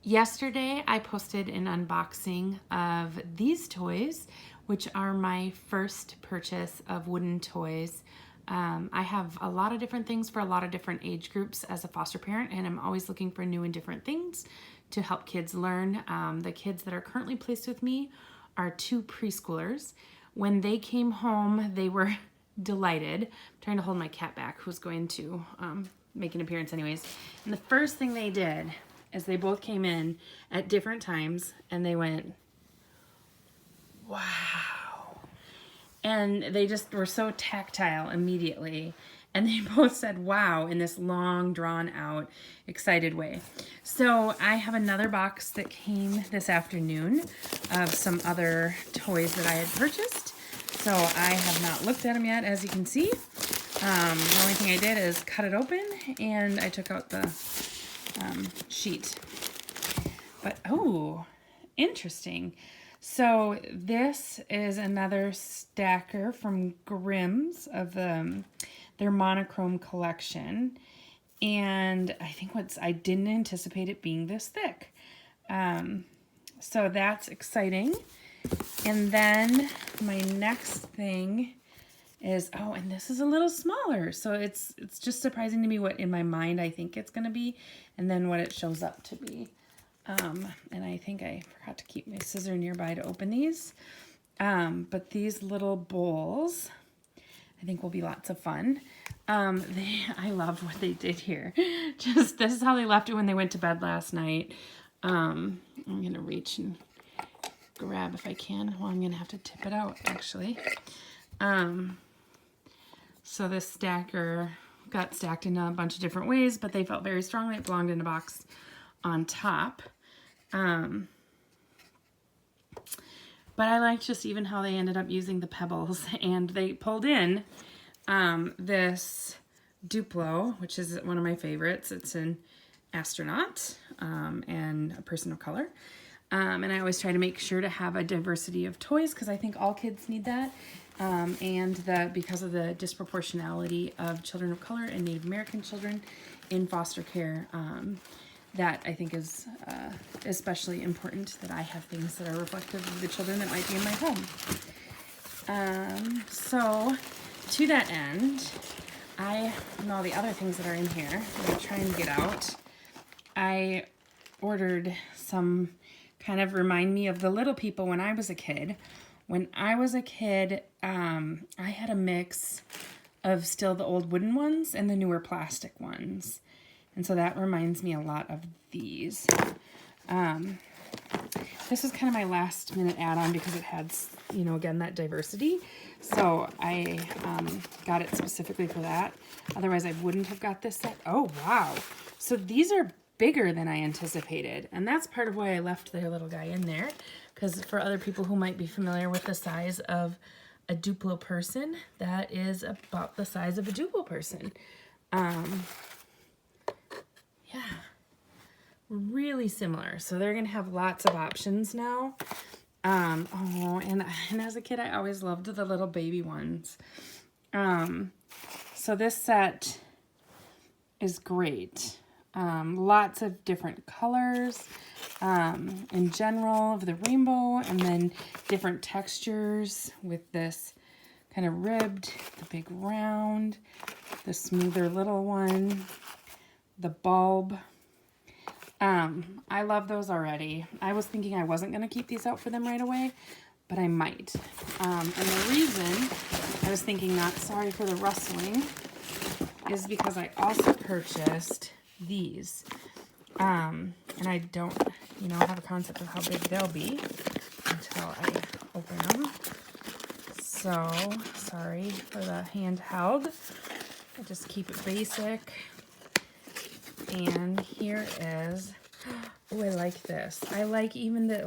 Yesterday, I posted an unboxing of these toys, which are my first purchase of wooden toys. I have a lot of different things for a lot of different age groups as a foster parent, and I'm always looking for new and different things to help kids learn. The kids that are currently placed with me are 2 preschoolers. When they came home, they were delighted. I'm trying to hold my cat back, who's going to make an appearance anyways. And the first thing they did is they both came in at different times and they went, wow. And they just were so tactile immediately. And they both said, wow, in this long, drawn out, excited way. So I have another box that came this afternoon of some other toys that I had purchased. So I have not looked at them yet, as you can see. The only thing I did is cut it open and I took out the sheet. But, oh, interesting. So this is another stacker from Grimm's of their monochrome collection. And I think I didn't anticipate it being this thick. So that's exciting. And then my next thing is, oh, and this is a little smaller. So it's just surprising to me what in my mind I think it's going to be and then what it shows up to be. And I think I forgot to keep my scissor nearby to open these. But these little bowls, I think will be lots of fun. I love what they did here. Just, this is how they left it when they went to bed last night. I'm going to reach and grab if I can. Well, I'm going to have to tip it out, actually. So this stacker got stacked in a bunch of different ways, but they felt very strongly it belonged in a box on top. But I like just even how they ended up using the pebbles, and they pulled in this Duplo, which is one of my favorites. It's an astronaut and a person of color. And I always try to make sure to have a diversity of toys because I think all kids need that. And because of the disproportionality of children of color and Native American children in foster care, that I think is especially important that I have things that are reflective of the children that might be in my home. So to that end, and all the other things that are in here that I'm trying to get out, I ordered some kind of remind me of the little people when I was a kid. When I was a kid, I had a mix of still the old wooden ones and the newer plastic ones. And so that reminds me a lot of these. This is kind of my last minute add-on because it had, again, that diversity. So I got it specifically for that. Otherwise, I wouldn't have got this set. Oh, wow. So these are bigger than I anticipated. And that's part of why I left their little guy in there. Because for other people who might be familiar with the size of a Duplo person, that is about the size of a Duplo person. Yeah, really similar. So they're going to have lots of options now. And as a kid, I always loved the little baby ones. So this set is great. Lots of different colors in general of the rainbow, and then different textures with this kind of ribbed, the big round, the smoother little one, the bulb. I love those already. I was thinking I wasn't going to keep these out for them right away, but I might. And the reason I was thinking not, sorry for the rustling, is because I also purchased these. And I don't, have a concept of how big they'll be until I open them. So, sorry for the handheld. I just keep it basic. And here is, oh, I like this. I like even that,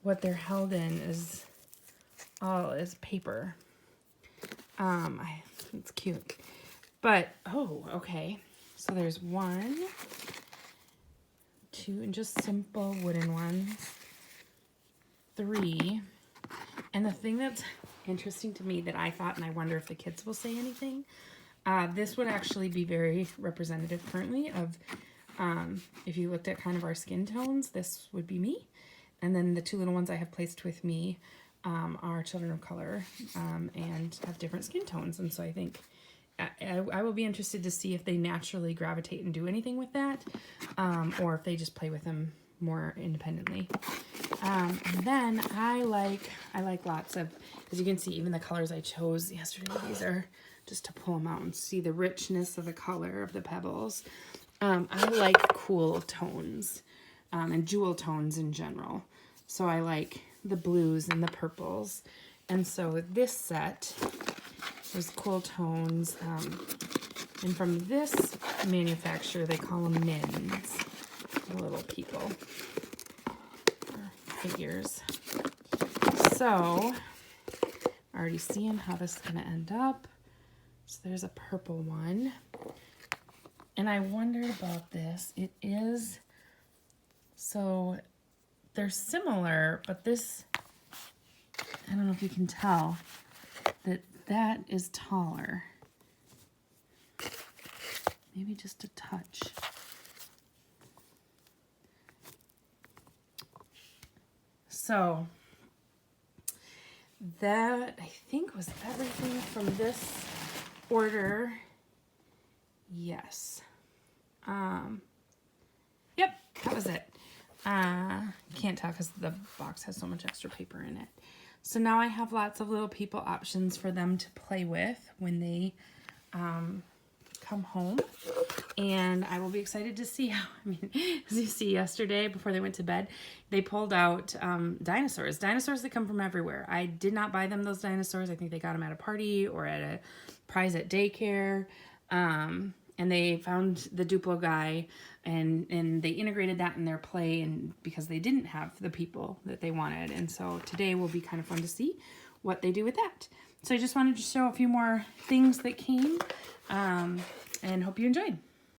what they're held in is paper. It's cute. But, oh, okay. So there's 1, 2, and just simple wooden ones. 3. And the thing that's interesting to me that I thought, and I wonder if the kids will say anything, this would actually be very representative currently of If you looked at kind of our skin tones, this would be me. And then the two little ones I have placed with me are children of color and have different skin tones. And so I think I will be interested to see if they naturally gravitate and do anything with that, or if they just play with them more independently. And then I like lots of, as you can see, even the colors I chose yesterday, these are just to pull them out and see the richness of the color of the pebbles. I like cool tones and jewel tones in general. So I like the blues and the purples. And so this set was cool tones. And from this manufacturer, they call them mins, the little people, or figures. So already seeing how this is going to end up. So there's a purple one. And I wondered about this. It is, so they're similar, but this, I don't know if you can tell, that is taller. Maybe just a touch. So that, I think, was everything from this order. Yes. Yep, that was it. Can't tell because the box has so much extra paper in it. So now I have lots of little people options for them to play with when they come home. And I will be excited to see how, I mean, as you see yesterday before they went to bed, they pulled out dinosaurs. Dinosaurs that come from everywhere. I did not buy them those dinosaurs. I think they got them at a party or at a prize at daycare. And they found the Duplo guy and they integrated that in their play, and because they didn't have the people that they wanted. And so today will be kind of fun to see what they do with that. So I just wanted to show a few more things that came and hope you enjoyed.